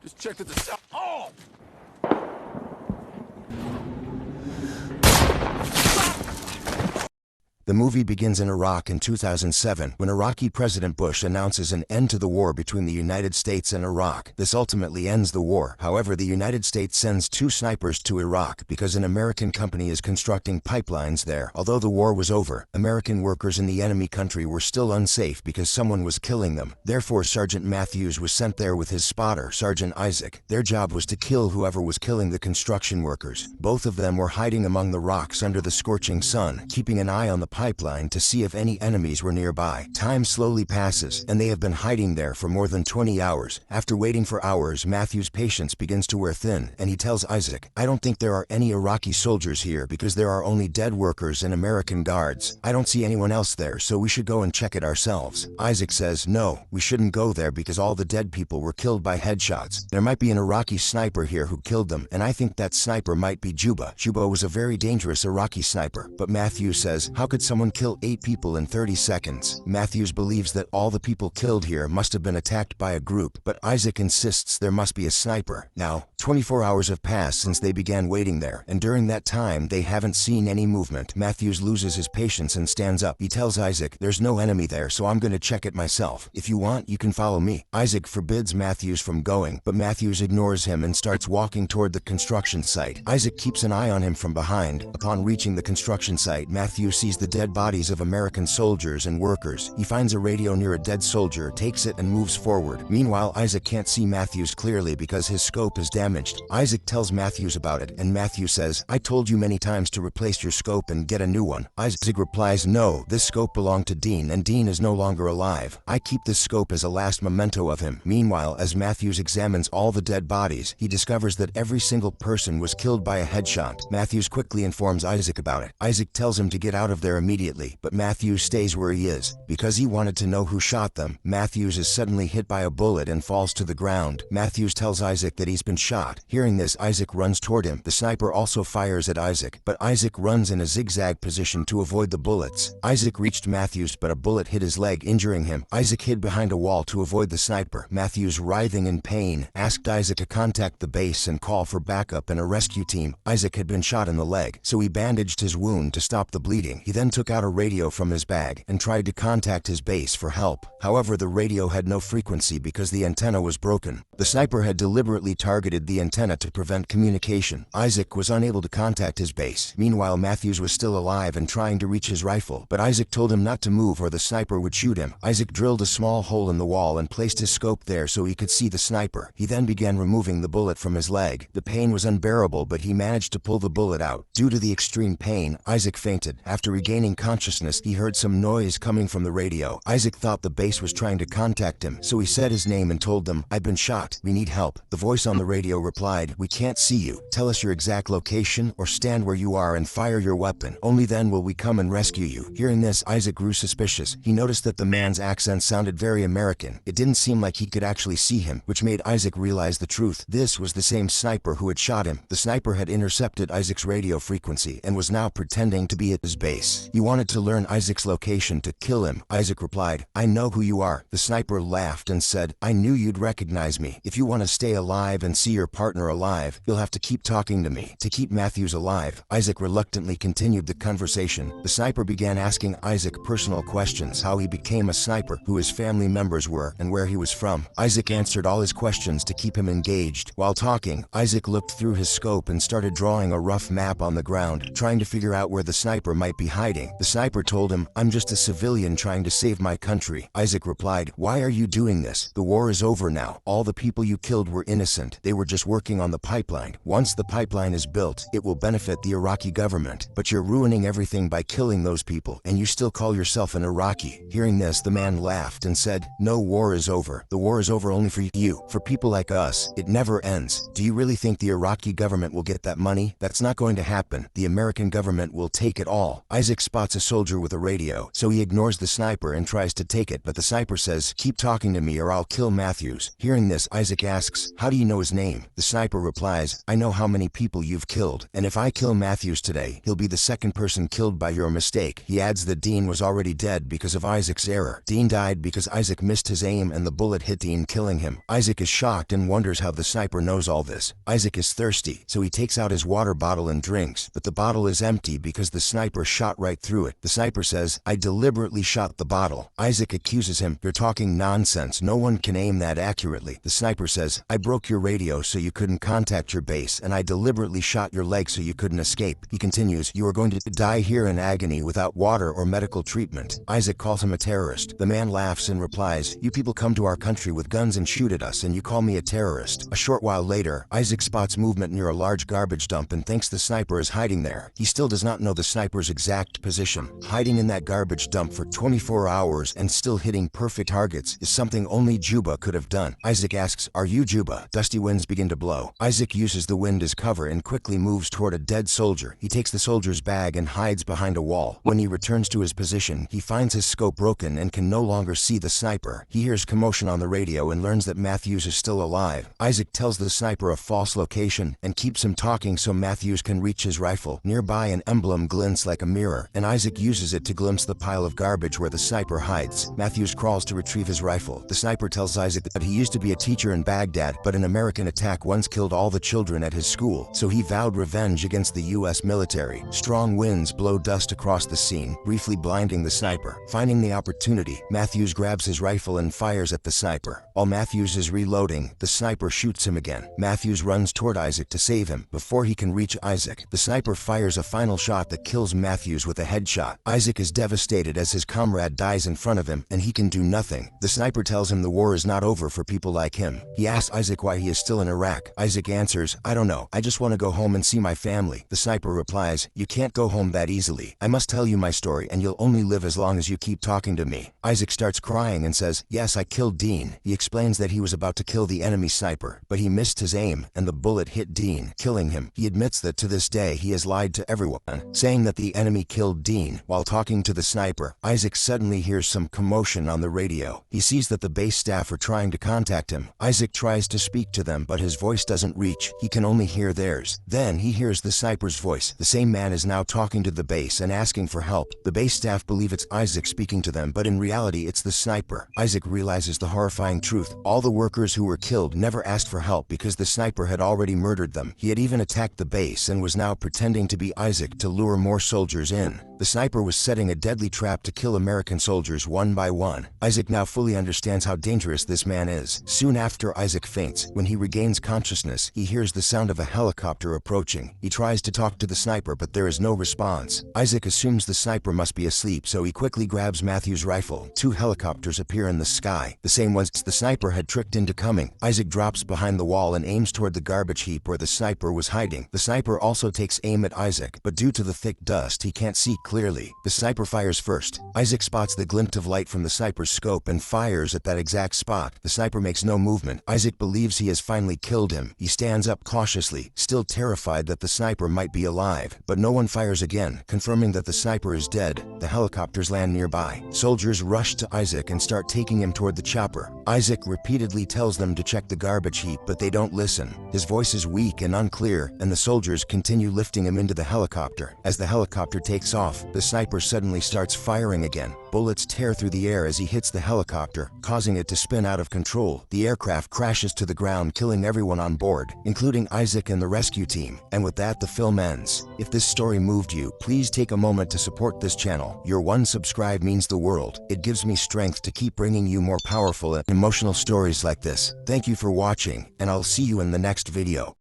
Just checked at the south. Oh! The movie begins in Iraq in 2007 when Iraqi President Bush announces an end to the war between the United States and Iraq. This ultimately ends the war. However, the United States sends 2 snipers to Iraq because an American company is constructing pipelines there. Although the war was over, American workers in the enemy country were still unsafe because someone was killing them. Therefore, Sergeant Matthews was sent there with his spotter, Sergeant Isaac. Their job was to kill whoever was killing the construction workers. Both of them were hiding among the rocks under the scorching sun, keeping an eye on the pipeline to see if any enemies were nearby. Time slowly passes, and they have been hiding there for more than 20 hours. After waiting for hours, Matthew's patience begins to wear thin, and he tells Isaac, "I don't think there are any Iraqi soldiers here because there are only dead workers and American guards. I don't see anyone else there, so we should go and check it ourselves." Isaac says, "No, we shouldn't go there because all the dead people were killed by headshots. There might be an Iraqi sniper here who killed them, and I think that sniper might be Juba." Juba was a very dangerous Iraqi sniper, but Matthew says, "How could someone kill 8 people in 30 seconds? Matthews believes that all the people killed here must have been attacked by a group, but Isaac insists there must be a sniper. Now, 24 hours have passed since they began waiting there, and during that time they haven't seen any movement. Matthews loses his patience and stands up. He tells Isaac, "There's no enemy there, so I'm gonna check it myself. If you want, you can follow me." Isaac forbids Matthews from going, but Matthews ignores him and starts walking toward the construction site. Isaac keeps an eye on him from behind. Upon reaching the construction site, Matthews sees the dead bodies of American soldiers and workers. He finds a radio near a dead soldier, takes it, and moves forward. Meanwhile, Isaac can't see Matthews clearly because his scope is damaged. Isaac tells Matthews about it, and Matthews says, "I told you many times to replace your scope and get a new one." Isaac replies, "No, this scope belonged to Dean, and Dean is no longer alive. I keep this scope as a last memento of him." Meanwhile, as Matthews examines all the dead bodies, he discovers that every single person was killed by a headshot. Matthews quickly informs Isaac about it. Isaac tells him to get out of there immediately, but Matthews stays where he is. Because he wanted to know who shot them, Matthews is suddenly hit by a bullet and falls to the ground. Matthews tells Isaac that he's been shot. Hearing this, Isaac runs toward him. The sniper also fires at Isaac, but Isaac runs in a zigzag position to avoid the bullets. Isaac reached Matthews, but a bullet hit his leg, injuring him. Isaac hid behind a wall to avoid the sniper. Matthews, writhing in pain, asked Isaac to contact the base and call for backup and a rescue team. Isaac had been shot in the leg, so he bandaged his wound to stop the bleeding. He then took out a radio from his bag and tried to contact his base for help. However, the radio had no frequency because the antenna was broken. The sniper had deliberately targeted the antenna to prevent communication. Isaac was unable to contact his base. Meanwhile, Matthews was still alive and trying to reach his rifle, but Isaac told him not to move or the sniper would shoot him. Isaac drilled a small hole in the wall and placed his scope there so he could see the sniper. He then began removing the bullet from his leg. The pain was unbearable, but he managed to pull the bullet out. Due to the extreme pain, Isaac fainted. After regaining consciousness, he heard some noise coming from the radio. Isaac thought the base was trying to contact him, so he said his name and told them, "I've been shot. We need help." The voice on the radio replied, "We can't see you. Tell us your exact location or stand where you are and fire your weapon. Only then will we come and rescue you." Hearing this, Isaac grew suspicious. He noticed that the man's accent sounded very American. It didn't seem like he could actually see him, which made Isaac realize the truth. This was the same sniper who had shot him. The sniper had intercepted Isaac's radio frequency and was now pretending to be at his base. He wanted to learn Isaac's location to kill him. Isaac replied, "I know who you are." The sniper laughed and said, "I knew you'd recognize me. If you want to stay alive and see your partner alive, you'll have to keep talking to me." To keep Matthews alive, Isaac reluctantly continued the conversation. The sniper began asking Isaac personal questions: how he became a sniper, who his family members were, and where he was from. Isaac answered all his questions to keep him engaged. While talking, Isaac looked through his scope and started drawing a rough map on the ground, trying to figure out where the sniper might be hiding. The sniper told him, "I'm just a civilian trying to save my country." Isaac replied, "Why are you doing this? The war is over now. All the people you killed were innocent. They were just working on the pipeline. Once the pipeline is built, it will benefit the Iraqi government. But you're ruining everything by killing those people, and you still call yourself an Iraqi." Hearing this, the man laughed and said, "No, war is over. The war is over only for you. For people like us, it never ends. Do you really think the Iraqi government will get that money? That's not going to happen. The American government will take it all." Isaac's spots a soldier with a radio, so he ignores the sniper and tries to take it, but the sniper says, "Keep talking to me or I'll kill Matthews." Hearing this, Isaac asks, "How do you know his name?" The sniper replies, "I know how many people you've killed, and if I kill Matthews today, he'll be the second person killed by your mistake." He adds that Dean was already dead because of Isaac's error. Dean died because Isaac missed his aim and the bullet hit Dean, killing him. Isaac is shocked and wonders how the sniper knows all this. Isaac is thirsty, so he takes out his water bottle and drinks, but the bottle is empty because the sniper shot right through it. The sniper says, "I deliberately shot the bottle." Isaac accuses him, "You're talking nonsense. No one can aim that accurately." The sniper says, "I broke your radio so you couldn't contact your base, and I deliberately shot your leg so you couldn't escape." He continues, "You are going to die here in agony without water or medical treatment." Isaac calls him a terrorist. The man laughs and replies, "You people come to our country with guns and shoot at us, and you call me a terrorist." A short while later, Isaac spots movement near a large garbage dump and thinks the sniper is hiding there. He still does not know the sniper's exact position. Hiding in that garbage dump for 24 hours and still hitting perfect targets is something only Juba could have done. Isaac asks, "Are you Juba?" Dusty winds begin to blow. Isaac uses the wind as cover and quickly moves toward a dead soldier. He takes the soldier's bag and hides behind a wall. When he returns to his position, he finds his scope broken and can no longer see the sniper. He hears commotion on the radio and learns that Matthews is still alive. Isaac tells the sniper a false location and keeps him talking so Matthews can reach his rifle. Nearby, an emblem glints like a mirror, and Isaac uses it to glimpse the pile of garbage where the sniper hides. Matthews crawls to retrieve his rifle. The sniper tells Isaac that he used to be a teacher in Baghdad, but an American attack once killed all the children at his school, so he vowed revenge against the U.S. military. Strong winds blow dust across the scene, briefly blinding the sniper. Finding the opportunity, Matthews grabs his rifle and fires at the sniper. While Matthews is reloading, the sniper shoots him again. Matthews runs toward Isaac to save him. Before he can reach Isaac, the sniper fires a final shot that kills Matthews with a headshot. Isaac is devastated as his comrade dies in front of him, and he can do nothing. The sniper tells him the war is not over for people like him. He asks Isaac why he is still in Iraq. Isaac answers, "I don't know. I just want to go home and see my family." The sniper replies, "You can't go home that easily. I must tell you my story, and you'll only live as long as you keep talking to me." Isaac starts crying and says, "Yes, I killed Dean." He explains that he was about to kill the enemy sniper, but he missed his aim, and the bullet hit Dean, killing him. He admits that to this day he has lied to everyone, saying that the enemy killed Dean. While talking to the sniper, Isaac suddenly hears some commotion on the radio. He sees that the base staff are trying to contact him. Isaac tries to speak to them, but his voice doesn't reach. He can only hear theirs. Then he hears the sniper's voice. The same man is now talking to the base and asking for help. The base staff believe it's Isaac speaking to them, but in reality it's the sniper. Isaac realizes the horrifying truth. All the workers who were killed never asked for help because the sniper had already murdered them. He had even attacked the base and was now pretending to be Isaac to lure more soldiers in. The sniper was setting a deadly trap to kill American soldiers one by one. Isaac now fully understands how dangerous this man is. Soon after Isaac faints, when he regains consciousness, he hears the sound of a helicopter approaching. He tries to talk to the sniper, but there is no response. Isaac assumes the sniper must be asleep, so he quickly grabs Matthew's rifle. Two helicopters appear in the sky, the same ones the sniper had tricked into coming. Isaac drops behind the wall and aims toward the garbage heap where the sniper was hiding. The sniper also takes aim at Isaac, but due to the thick dust, he can't see clearly. The sniper fires first. Isaac spots the glint of light from the sniper's scope and fires at that exact spot. The sniper makes no movement. Isaac believes he has finally killed him. He stands up cautiously, still terrified that the sniper might be alive, but no one fires again, confirming that the sniper is dead. The helicopters land nearby. Soldiers rush to Isaac and start taking him toward the chopper. Isaac repeatedly tells them to check the garbage heap, but they don't listen. His voice is weak and unclear, and the soldiers continue lifting him into the helicopter. As the helicopter takes off, the sniper suddenly starts firing again. Bullets tear through the air as he hits the helicopter, causing it to spin out of control. The aircraft crashes to the ground, killing everyone on board, including Isaac and the rescue team. And with that, the film ends. If this story moved you, please take a moment to support this channel. Your one subscribe means the world. It gives me strength to keep bringing you more powerful and emotional stories like this. Thank you for watching, and I'll see you in the next video.